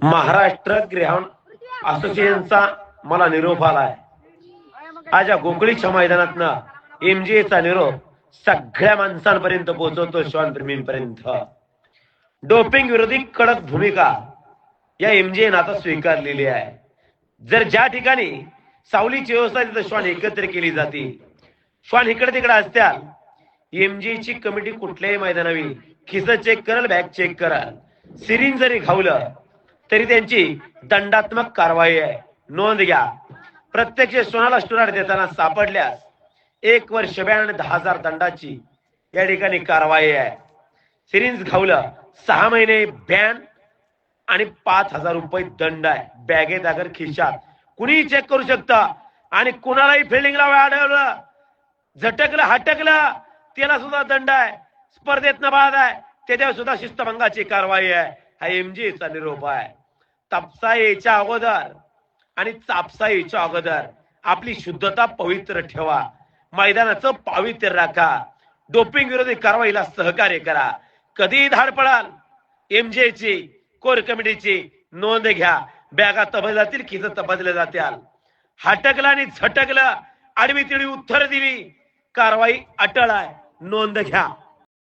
Maharashtra ground असोसिएशनचा मला निरोप आलाय. आज या गोकुळीच्या मैदानातनं एमजीएचा निरोप सगळ्या माणसांपर्यंत पोहोचवतो, श्वानप्रेमींपर्यंत. डोपिंग विरोधी कडक भूमिका या एमजीएनं आता स्वीकारलेली आहे. जर ज्या ठिकाणी सावलीची व्यवस्था तिथं श्वान एकत्र केली जाते, श्वान इकडे तिकडे असत्याल, एमजीएची कमिटी कुठल्याही मैदानावी खिस चेक करल, बॅग चेक करल. सिरिंज जरी घावलं तरी त्यांची दंडात्मक कारवाई आहे. नोंद घ्या. प्रत्यक्ष सोनाला स्टुराट देताना सापडल्यास 1 वर्ष बॅन आणि 10,000 दंडाची या ठिकाणी कारवाई आहे. सिरिंज घावलं 6 महिने बॅन आणि 5,000 रुपये दंड आहे. बॅगेत अगर खिशात कुणीही चेक करू शकतं आणि कुणालाही फिल्डिंगला वाढवलं, झटकलं, हटकलं, त्याला सुद्धा दंड आहे. स्पर्धेतनं बाद आहे त्याच्यावर सुद्धा शिस्तभंगाची कारवाई आहे. हा एमजीएचा निरोप आहे. तापसाईच्या अगोदर आणि चापसाईच्या अगोदर आपली शुद्धता पवित्र ठेवा, मैदानाचं पावित्र्य राखा, डोपिंग विरोधी कारवाईला सहकार्य करा. कधीही धाड पडाल एमजीएची कोर कमिटीची नोंद घ्या. बॅगा तबदल्या जातील, खिस तबदले जातील. हटकलं आणि झटकलं, आडवी तिडवी उत्तर दिली, कारवाई अटळ आहे. नोंद घ्या.